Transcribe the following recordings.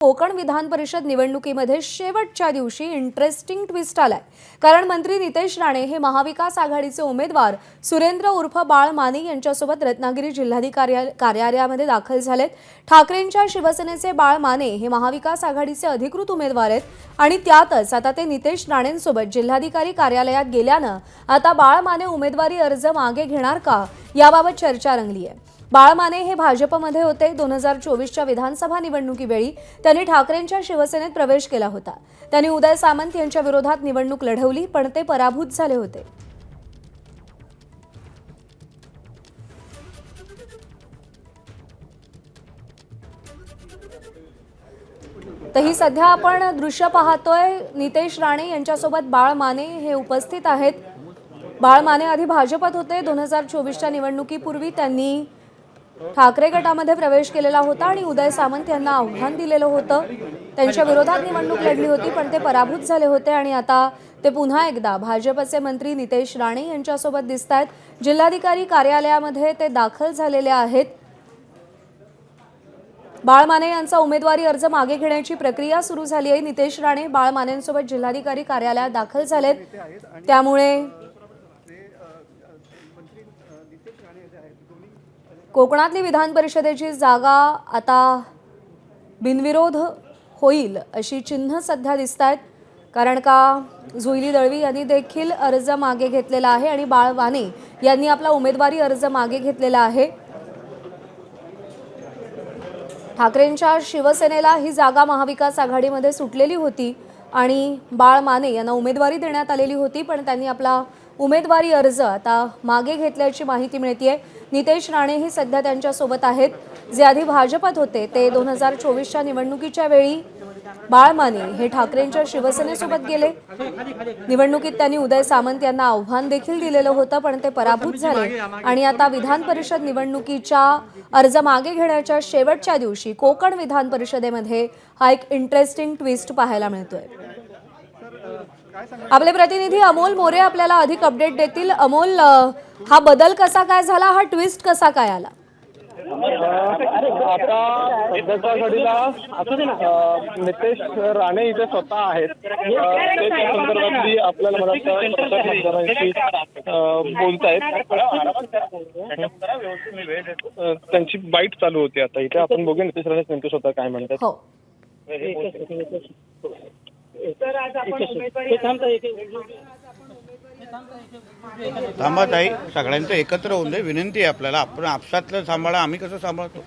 कोकण विधान परिषद निवडणुकीमध्ये शेवटच्या दिवशी इंटरेस्टिंग ट्विस्ट आलाय। कारण मंत्री नितेश राणे हे महाविकास आघाडीचे उमेदवार सुरेंद्र उर्फ बाळ माने यांच्यासोबत रत्नागिरी जिल्हाधिकारी कार्यालयामध्ये दाखल झालेत। ठाकरेंच्या शिवसेनेचे बाळ माने हे महाविकास आघाडीचे अधिकृत उमेदवार आहेत आणि त्यातच आता ते नितेश राणेंसोबत जिल्हाधिकारी कार्यालयात गेल्यानं आता बाळ माने उमेदवारी अर्ज मागे घेणार का याबाबत चर्चा रंगली आहे। बाळ माने हे भाजपमध्ये होते। 2024च्या विधानसभा निवडणुकीवेळी त्यांनी ठाकरेंच्या शिवसेनेत प्रवेश केला होता। त्यांनी उदय सामंत यांच्या विरोधात निवडणूक लढवली पण ते पराभूत झाले होते। तर ही सध्या आपण दृश्य पाहतोय। नितेश राणे यांच्यासोबत बाळ माने हे उपस्थित आहेत। बाळ माने आधी भाजपत होते। 2024च्या निवडणुकीपूर्वी त्यांनी ठाकरे गटामध्ये प्रवेश केलेला होता आणि उदय सामंत यांना आव्हान दिलेलं होतं। त्यांच्या विरोधात निवडणूक लढली होती पण ते पराभूत झाले होते आणि आता ते पुन्हा एकदा भाजपचे मंत्री नितेश राणे यांच्यासोबत दिसतायत। जिल्हाधिकारी कार्यालयामध्ये ते दाखल झालेले आहेत। बाळ माने यांचा उमेदवारी अर्ज मागे घेण्याची प्रक्रिया सुरू झाली आहे। नितेश राणे बाळ मानेंसोबत जिल्हाधिकारी कार्यालयात दाखल झालेत। त्यामुळे कोकणातली विधान परिषदेची जागा आता बिनविरोध होईल अशी चिन्ह सध्या दिसतायत। कारण का जुईली दळवी यांनी देखील अर्ज मागे घेतलेला आहे आणि बाळ माने यांनी आपला उमेदवारी अर्ज मागे घेतलेला आहे। ठाकरेंच्या शिवसेनेला ही जागा महाविकास आघाडीमध्ये सुटलेली होती आणि बाळ माने यांना उमेदवारी देण्यात आलेली होती पण त्यांनी आपला उमेदवारी अर्ज आता मागे घेतल्याची माहिती मिळतेय। नितेश राणे हे सध्या त्यांच्या सोबत आहेत। जे आधी भाजपत होते ते 2024च्या निवडणुकीच्या वेळी बाळ माने हे ठाकरेंच्या शिवसेनेसोबत गेले। निवडणुकीत त्यांनी उदय सामंत यांना आव्हान देखील दिलेलं होतं पण ते पराभूत झाले आणि आता विधान परिषद निवडणुकीच्या अर्ज मागे घेण्याच्या शेवटच्या दिवशी कोकण विधान परिषदेमध्ये हा एक इंटरेस्टिंग ट्विस्ट पाहायला मिळतोय। आपले प्रतिनिधी अमोल मोरे आपल्याला अधिक अपडेट देतील। अमोल, हा बदल कसा काय झाला, हा ट्विस्ट कसा काय आला? आता सध्याच्या घडीला नितेश राणे इथे स्वतः आहेत। ते त्या संदर्भातली आपल्याला बोलतायत। त्यांची बाईट चालू होती आता इथे आपण बघूया नितेश राणे नेमके स्वतः काय म्हणतात। हो, थांबा ताई, सगळ्यांचं एकत्र होऊन दे, विनंती आहे आपल्याला। आपण आपसातलं सांभाळा, आम्ही कसं सांभाळतो।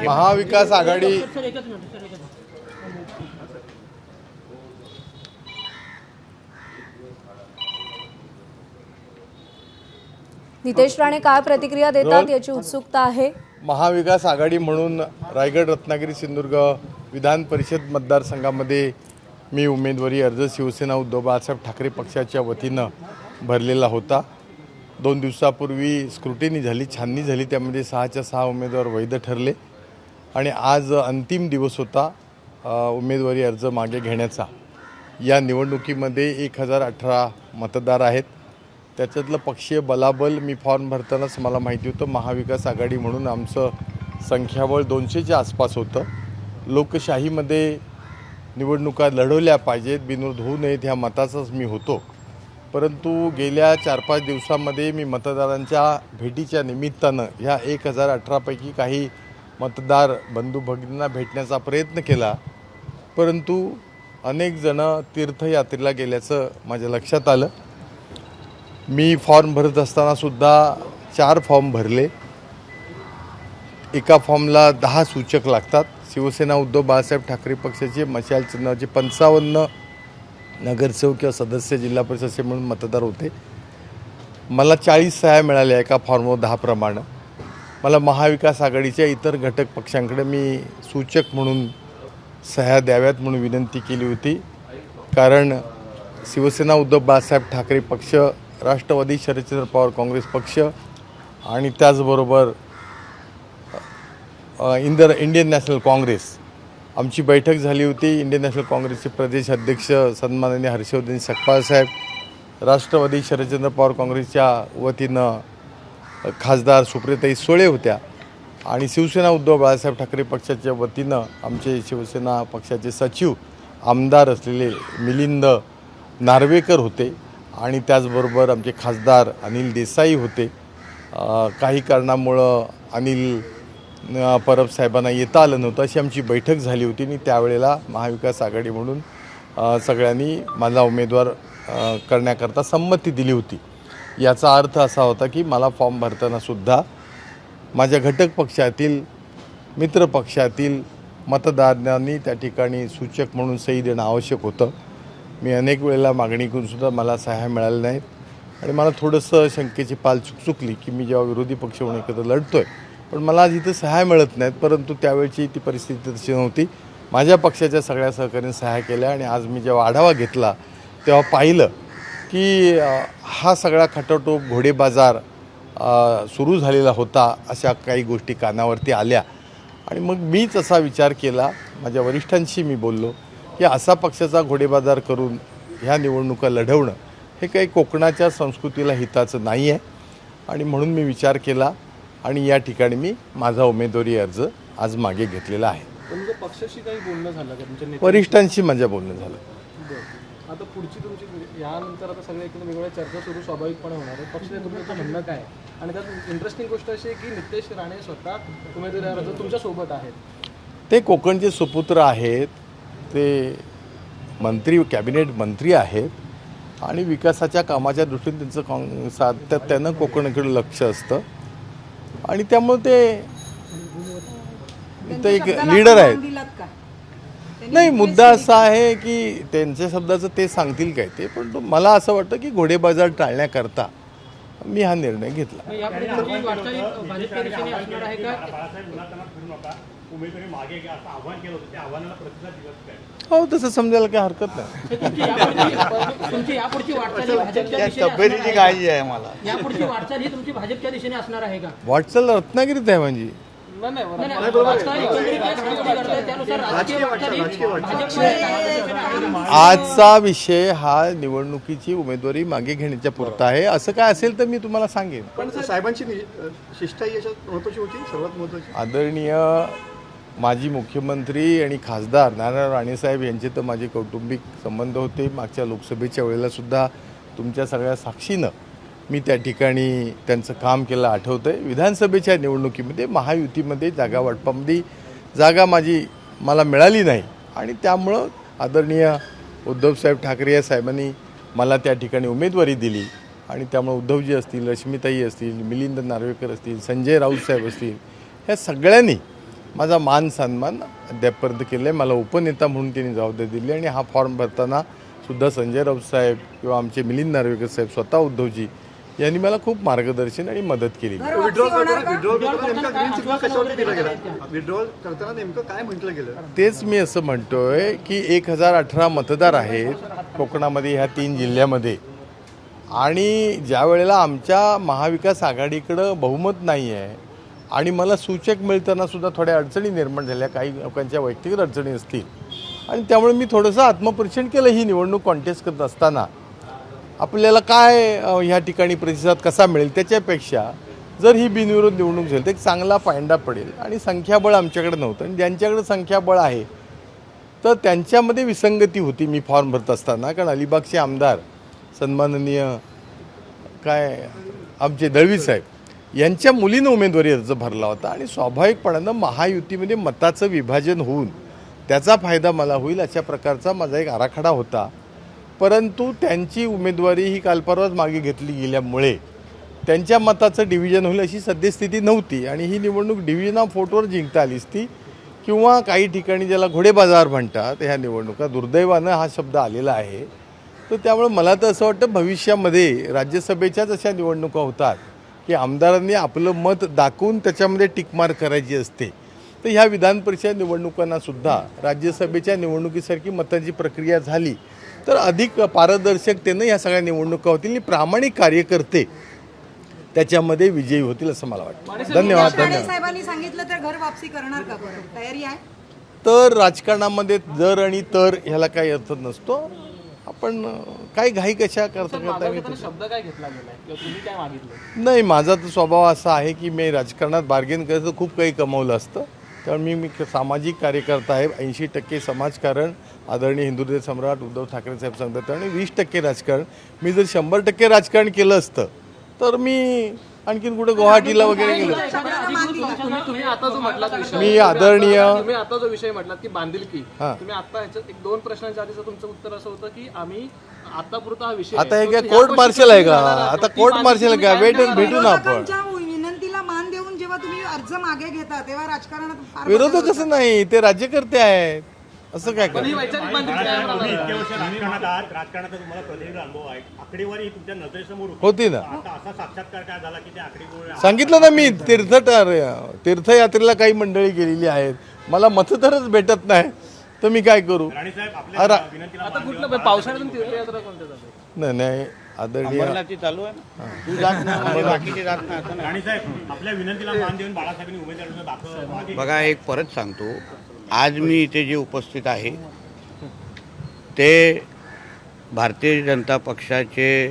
महाविकास आघाडी नितेश राणे काय प्रतिक्रिया देतात याची उत्सुकता आहे। महाविकास आघाडी म्हणून रायगड, रत्नागिरी, सिंधुदुर्ग विधान परिषद मतदारसंघामध्ये मी उमेदवारी अर्ज शिवसेना उद्धव बाळासाहेब ठाकरे पक्षाच्या वतीनं भरलेला होता। 2 दिवसापूर्वी स्क्रुटिनी झाली, छाननी झाली, त्यामध्ये 6च्या 6 उमेदवार वैध ठरले आणि आज अंतिम दिवस होता उमेदवारी अर्ज मागे घेण्याचा। या निवडणुकीमध्ये 1018 मतदार आहेत। त्याच्यातलं पक्षीय बलाबल मी फॉर्म भरतानाच मला माहिती होतं। महाविकास आघाडी म्हणून आमचं संख्याबळ 200च्या आसपास होतं। लोकशाहीमध्ये निवडणुका लढवल्या पाहिजेत, बिनविरोध होऊ नयेत ह्या मताचाच मी होतो। परंतु गेल्या 4-5 दिवसांमध्ये मी मतदारांच्या भेटीच्या निमित्तानं ह्या 1018 पैकी काही मतदार बंधू भगिनींना भेटण्याचा प्रयत्न केला, परंतु अनेक जण तीर्थयात्रेला गेल्याचं माझ्या लक्षात आलं। मी फॉर्म भरत असताना सुद्धा 4 फॉर्म भरले। एका फॉर्मला 10 सूचक लागतात। शिवसेना उद्धव बाळासाहेब ठाकरे पक्षाचे मशाल चिन्हाचे 55 नगरसेवक किंवा सदस्य जिल्हा परिषद म्हणून मतदार होते। मला 40 सह्या मिळाल्या एका फॉर्मवर 10 प्रमाणे। मला महाविकास आघाडीच्या इतर घटक पक्षांकडे मी सूचक म्हणून सह्या द्याव्यात म्हणून विनंती केली होती। कारण शिवसेना उद्धव बाळासाहेब ठाकरे पक्ष, राष्ट्रवादी शरदचंद्र पवार काँग्रेस पक्ष आणि त्याचबरोबर इंडियन नॅशनल काँग्रेस आमची बैठक झाली होती. इंडियन नॅशनल काँग्रेसचे प्रदेश अध्यक्ष सन्माननीय हर्षवर्धन सकपाळ साहेब, राष्ट्रवादी शरदचंद्र पवार काँग्रेसच्या वतीनं खासदार सुप्रियाताई सुळे होत्या आणि शिवसेना उद्धव बाळासाहेब ठाकरे पक्षाच्या वतीनं आमचे शिवसेना पक्षाचे सचिव आमदार असलेले मिलिंद नार्वेकर होते आणि त्याचबरोबर आमचे खासदार अनिल देसाई होते. काही कारणामुळं अनिल परब साहेबांना येता आलं नव्हतं, अशी आमची बैठक झाली होती आणि त्यावेळेला महाविकास आघाडी म्हणून सगळ्यांनी माझा उमेदवार करण्याकरता संमती दिली होती. याचा अर्थ असा होता की मला फॉर्म भरतानासुद्धा माझ्या घटक पक्षातील मित्र पक्षातील मतदारांनी त्या ठिकाणी सूचक म्हणून सही देणं आवश्यक होतं. मी अनेक वेळेला मागणी करूनसुद्धा मला सह्या मिळाल्या नाहीत आणि मला थोडंसं शंकेची पाल चुकली की मी जेव्हा विरोधी पक्ष म्हणून एकत्र लढतो आहे पण मला आज इथं सह्या मिळत नाहीत. परंतु त्यावेळची ती परिस्थिती तशी नव्हती. माझ्या पक्षाच्या सगळ्या सहकार्याने सह्या केल्या आणि आज मी जेव्हा आढावा घेतला तेव्हा पाहिलं की हा सगळा खटाटोप घोडेबाजार सुरू झालेला होता, अशा काही गोष्टी कानावरती आल्या आणि मग मीच असा विचार केला, माझ्या वरिष्ठांशी मी बोललो की असा पक्षाचा घोडेबाजार करून ह्या निवडणुका लढवणं हे काही कोकणाच्या संस्कृतीला हिताचं नाही आहे आणि म्हणून मी विचार केला आणि या ठिकाणी मी माझा उमेदवारी अर्ज आज मागे घेतलेला आहे. तुमचं पक्षाशी काही बोलणं झालं का तुमच्या वरिष्ठांशी माझ्या बोलणं झालं. आता पुढची तुमची यानंतर आता सगळ्या एकूण वेगवेगळ्या चर्चा सुरू स्वाभाविकपणे होणार आहे. पक्षाचं तुमचं म्हणणं काय आहे? आणि त्यात इंटरेस्टिंग गोष्ट अशी आहे की नितेश राणे स्वतः उमेदवारी अर्ज तुमच्यासोबत आहेत. ते कोकणचे सुपुत्र आहेत, ते मंत्री कॅबिनेट मंत्री आहेत आणि विकासाच्या कामाच्या दृष्टीने त्यांचं सातत्यानं कोकणाकडे लक्ष असतं आणि त्यामुळे ते इथं एक लीडर आहेत. नाही, मुद्दा असा आहे की त्यांच्या शब्दाचं ते सांगतील काय ते, पण मला असं वाटतं की घोडेबाजार टाळण्याकरता मी हा निर्णय घेतला. हो, तसं समजायला काही हरकत नाही. त्या तब्येतीची काळजी आहे मला. यापुढची वाटचाल ही तुमची भाजपच्या दिशेने असणार आहे का? वाटचाल रत्नागिरीत आहे म्हणजे. आजचा विषय हा निवडणुकीची उमेदवारी मागे घेण्याच्या पुरता आहे. असं काय असेल तर मी तुम्हाला सांगेन. पण साहेबांची शिष्टाई याच्यात महत्त्वाची होती, सर्वात महत्त्वाची. आदरणीय माजी मुख्यमंत्री आणि खासदार नारायण राणेसाहेब यांचे तर माझे कौटुंबिक संबंध होते. मागच्या लोकसभेच्या वेळेला सुद्धा तुमच्या सगळ्या साक्षीनं मी त्या ठिकाणी त्यांचं काम केलं आठवतं आहे. विधानसभेच्या निवडणुकीमध्ये महायुतीमध्ये जागा वाटपामध्ये जागा मला मिळाली नाही आणि त्यामुळं आदरणीय उद्धवसाहेब ठाकरे या साहेबांनी मला त्या ठिकाणी उमेदवारी दिली आणि त्यामुळे उद्धवजी असतील, रश्मिताई असतील, मिलिंद नार्वेकर असतील, संजय राऊत साहेब असतील, ह्या सगळ्यांनी माझा मान सन्मान अद्यापपर्यंत केलं आहे. मला उपनेता म्हणून त्यांनी जबाबदारी दिली आणि हा फॉर्म भरताना सुद्धा संजय राऊत साहेब किंवा आमचे मिलिंद नार्वेकर साहेब, स्वतः उद्धवजी यांनी मला खूप मार्गदर्शन आणि मदत केली. विड्रॉल करताना ग्रीन सिग्नल कशावरती दिला गेला? विड्रॉल करताना नेमकं काय म्हटलं गेलं? तेच मी असं म्हणतोय की 1018 मतदार आहेत कोकणामध्ये, ह्या 3 जिल्ह्यामध्ये आणि ज्या वेळेला आमच्या महाविकास आघाडीकडं बहुमत नाही आहे आणि मला सूचक मिळताना सुद्धा थोड्या अडचणी निर्माण झाल्या, काही लोकांच्या वैयक्तिक अडचणी असतील आणि त्यामुळे मी थोडंसं आत्मपरीक्षण केलं. ही निवडणूक कॉन्टेस्ट करत असताना आपल्याला काय ह्या ठिकाणी प्रतिसाद कसा मिळेल त्याच्यापेक्षा जर ही बिनविरोध निवडणूक झाली तर एक चांगला फायदा पडेल आणि संख्याबळ आमच्याकडे नव्हतं आणि ज्यांच्याकडे संख्याबळ आहे तर त्यांच्यामध्ये विसंगती होती मी फॉर्म भरत असताना. कारण अलिबागचे आमदार सन्माननीय आमचे दळवी साहेब यांच्या मुलीनं उमेदवारी अर्ज भरला होता आणि स्वाभाविकपणानं महायुतीमध्ये मताचं विभाजन होऊन त्याचा फायदा मला होईल अशा प्रकारचा माझा एक आराखडा होता. परंतु त्यांची उमेदवारी ही काल परवाच मागे घेतली गेल्यामुळे त्यांच्या मताचं डिव्हिजन होईल अशी सद्यस्थिती नव्हती आणि ही निवडणूक डिव्हिजन ऑफ वोटवर जिंकता आलीच ती, किंवा काही ठिकाणी ज्याला घोडेबाजार म्हणतात ह्या निवडणुका, दुर्दैवानं हा शब्द आलेला आहे. तर त्यामुळे मला तर असं वाटतं भविष्यामध्ये राज्यसभेच्याच अशा निवडणुका होतात की आमदारांनी आपलं मत दाखवून त्याच्यामध्ये टिकमार करायची असते. तर ह्या विधान परिषद निवडणुकांनासुद्धा राज्यसभेच्या निवडणुकीसारखी मतांची प्रक्रिया झाली तर अधिक पारदर्शकतेनं ह्या सगळ्या निवडणुका होतील आणि प्रामाणिक कार्यकर्ते त्याच्यामध्ये विजयी होतील असं मला वाटतं. धन्यवाद. साहेबांनी सांगितलं तर घर वापसी करणार का? तयारी आहे? तर राजकारणामध्ये जर आणि तर ह्याला काही अर्थ नसतो. आपण काही घाई कशा करता मागवताना शब्द काय घेतला गेलाय किंवा तुम्ही काय मागितलं? नाही, माझा तर स्वभाव असा आहे की मी राजकारणात बार्गेन करायचं खूप काही कमावलं असतं. त्यामुळे मी सामाजिक कार्यकर्ता आहे. 80% समाजकारण आदरणीय हिंदुत्व सम्राट उद्धव ठाकरे साहेब सांगतात आणि 20% राजकारण. मी जर 100% राजकारण केलं असतं तर मी आणखीन कुठं गुवाहाटीला वगैरे गेलो. तुम्ही आता जो म्हटलात विषय, मी आदरणीय तुम्ही आता जो विषय म्हटलात की बांधिलकी, हां. तुम्ही आता ह्याच्यात एक 2 प्रश्नांच्या आधीचं तुमचं उत्तर असं होतं की आम्ही आतापुरता हा विषय आता हे आहे. काय तो ह्या कोर्ट गोष्टी मार्शल आहे का? जाणार आहे. आता ती कोर्ट बांधिलकी मार्शल तुम्ही काय? काय वेट करणार? भेटू ना आपण. विरोधकांच्या विनंतीला मान देऊन जेव्हा तुम्ही अर्ज मागे घेता तेव्हा राजकारणात फार विरोधक असं नाही, ते राज्यकर्ते आहेत. असं काय पण ही करतात? वैचारिक बांधिलकी आहे म्हणाला. इतक्या वर्ष राजकारणात आहात, राजकारणाचा तुम्हाला प्रदीर्घ अनुभव आहे. आकडेवारी तुमच्या नजरेसमोर होती ना. आता असा साक्षात्कार काय झाला की त्या आकडेवारी सांगितलं ना मी, तीर्थयात्रेला काही मंडळी गेलेली आहेत. मला मतदारच भेटत नाही तर मी काय करू? राणीसाहेब अरे, आपल्या विनंतीला आता कुठलं पावसाळ्यातून तीर्थयात्रा कोणत्या जाते? नाही नाही आदरणीय अंबरनाथची चालू आहे ना. तू जात नाही म्हणजे बाकीचे जात नाही असं नाही. राणीसाहेब आपल्या विनंतीला मान देऊन बाळासाहेबांनी उमेदवारी दाखल बघा, एक परत सांगतो, आज मी इथे जे उपस्थित आहे ते भारतीय जनता पक्षाचे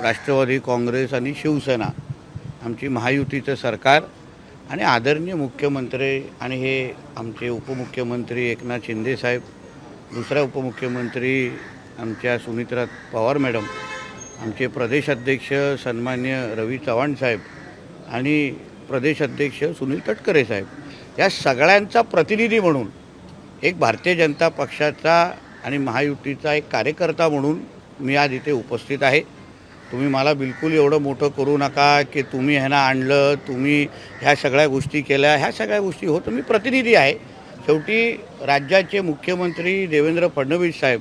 राष्ट्रवादी काँग्रेस आणि शिवसेना आमची महायुतीचं सरकार आणि आदरणीय मुख्यमंत्री आणि हे आमचे उपमुख्यमंत्री एकनाथ शिंदे साहेब, दुसऱ्या उपमुख्यमंत्री आमच्या सुमित्रा पवार मॅडम, आमचे प्रदेशाध्यक्ष सन्मान्य रवी चव्हाण साहेब आणि प्रदेशाध्यक्ष सुनील तटकरे साहेब, या सगळ्यांचा प्रतिनिधी म्हणून एक भारतीय जनता पक्षाचा आणि महायुतीचा एक कार्यकर्ता म्हणून मी आज इथे उपस्थित आहे. तुम्ही मला बिलकुल एवढं मोठं करू नका की तुम्ही ह्यांना आणलं, तुम्ही ह्या सगळ्या गोष्टी केल्या. ह्या सगळ्या गोष्टी होतं, मी प्रतिनिधी आहे. शेवटी राज्याचे मुख्यमंत्री देवेंद्र फडणवीस साहेब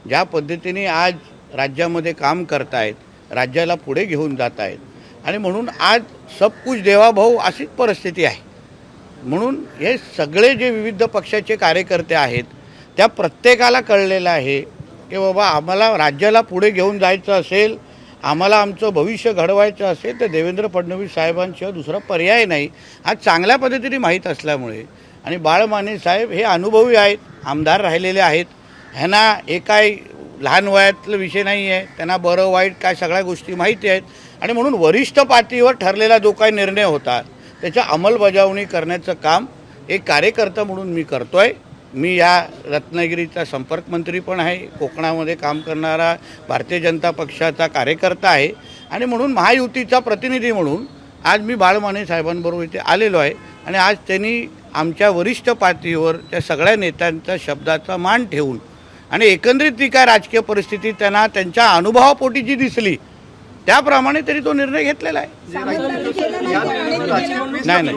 ज्या पद्धतीने आज राज्यामध्ये काम करत आहेत, राज्याला पुढे घेऊन जात आहेत आणि म्हणून आज सब कुछ देवा भाऊ अशीच परिस्थिती आहे. म्हणून हे सगळे जे विविध पक्षाचे कार्यकर्ते आहेत त्या प्रत्येकाला कळलेलं आहे की बाबा आम्हाला राज्याला पुढे घेऊन जायचं असेल, आम्हाला आमचं भविष्य घडवायचं असेल तर देवेंद्र फडणवीस साहेबांशिवाय दुसरा पर्याय नाही. आज चांगल्या पद्धतीने माहीत असल्यामुळे आणि बाळ माने साहेब हे अनुभवी आहेत, आमदार राहिलेले आहेत. ह्यांना हे काय लहान वयातलं विषय नाही आहे, त्यांना बरं वाईट काय सगळ्या गोष्टी माहिती आहेत आणि म्हणून वरिष्ठ पातळीवर ठरलेला जो काही निर्णय होता त्याच्या अंमलबजावणी करण्याचं काम एक कार्यकर्ता म्हणून मी करतो आहे. मी या रत्नागिरीचा संपर्क मंत्री पण आहे, कोकणामध्ये काम करणारा भारतीय जनता पक्षाचा कार्यकर्ता आहे आणि म्हणून महायुतीचा प्रतिनिधी म्हणून आज मी बाळ माने साहेबांबरोबर इथे आलेलो आहे आणि आज त्यांनी आमच्या वरिष्ठ पातळीवर त्या सगळ्या नेत्यांचा शब्दाचा मान ठेवून आणि एकंदरीत ती काय राजकीय परिस्थिती त्यांना त्यांच्या अनुभवापोटी जी दिसली त्याप्रमाणे तरी तो निर्णय घेतलेला आहे. नाही,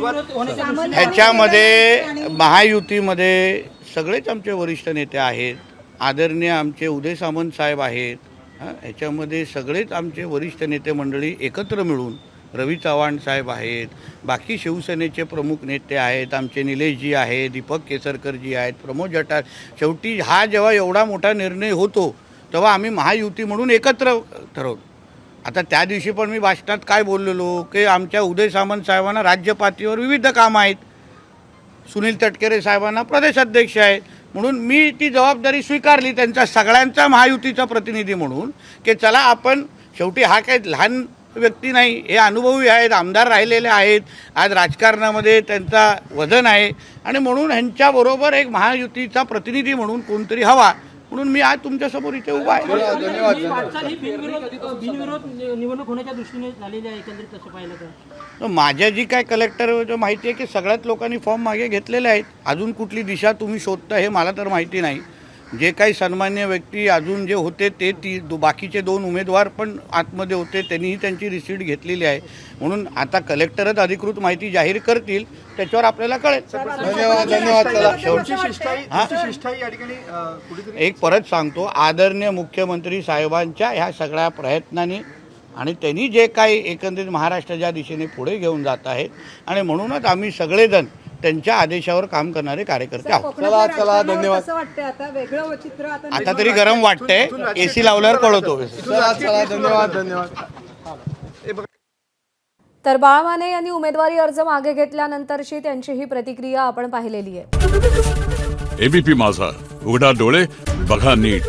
ह्याच्यामध्ये महायुतीमध्ये सगळेच आमचे वरिष्ठ नेते आहेत. आदरणीय आमचे उदय सामंत साहेब आहेत. ह्याच्यामध्ये सगळेच आमचे वरिष्ठ नेते मंडळी एकत्र मिळून रवी चव्हाण साहेब आहेत, बाकी शिवसेनेचे प्रमुख नेते आहेत, आमचे निलेशजी आहेत, दीपक केसरकरजी आहेत, प्रमोद जठार. शेवटी हा जेव्हा एवढा मोठा निर्णय होतो तेव्हा आम्ही महायुती म्हणून एकत्र ठरवतो. आता त्या दिवशी पण मी भाषणात काय बोललेलो की आमच्या उदय सामंत साहेबांना राज्य पातळीवर विविध कामं आहेत, सुनील तटकरे साहेबांना प्रदेशाध्यक्ष आहेत, म्हणून मी ती जबाबदारी स्वीकारली त्यांचा सगळ्यांचा महायुतीचा प्रतिनिधी म्हणून की चला आपण, शेवटी हा काही लहान व्यक्ती नाही, हे अनुभवी आहेत, आमदार राहिलेले आहेत, आज राजकारणामध्ये त्यांचा वजन आहे आणि म्हणून ह्यांच्याबरोबर एक महायुतीचा प्रतिनिधी म्हणून कोणतरी हवा म्हणून मी आज तुमच्यासमोर इथे उभा आहे. वाटचाल ही बिनविरोध निवडणूक होण्याच्या दृष्टीने झालेली आहे एकंदरीत तसं पाहिलं तर. माझ्या जी काय कलेक्टर माहिती आहे की सगळ्याच लोकांनी फॉर्म मागे घेतलेले आहेत. अजून कुठली दिशा तुम्ही शोधता हे मला तर माहिती नाही. जे काही सन्मान्य व्यक्ती अजून जे होते ते बाकीचे 2 उमेदवार पण आतमध्ये होते, त्यांनीही त्यांची रिसीट घेतलेली आहे. म्हणून आता कलेक्टरच अधिकृत माहिती जाहीर करतील, त्याच्यावर आपल्याला कळेल. धन्यवाद. शिष्टाई या ठिकाणी कुठेतरी एक परत सांगतो, आदरणीय मुख्यमंत्री साहेबांच्या ह्या सगळ्या प्रयत्नांनी आणि त्यांनी जे काही एकंदरीत महाराष्ट्राच्या दिशेने पुढे घेऊन जात आहेत आणि म्हणूनच आम्ही सगळेजण त्यांच्या आदेशावर काम करणारे कार्यकर्ते आहोत. चला धन्यवाद. असं वाटतंय आता वेगळं चित्र आता तरी गरम वाटतंय, AC लावल्यावर कळवतो. धन्यवाद. तर बाळ माने यांनी उमेदवारी अर्ज मागे घेतल्यानंतरची त्यांची ही प्रतिक्रिया आपण पाहिलेली आहे. एबीपी माझा, उघडा डोळे बघा नीट.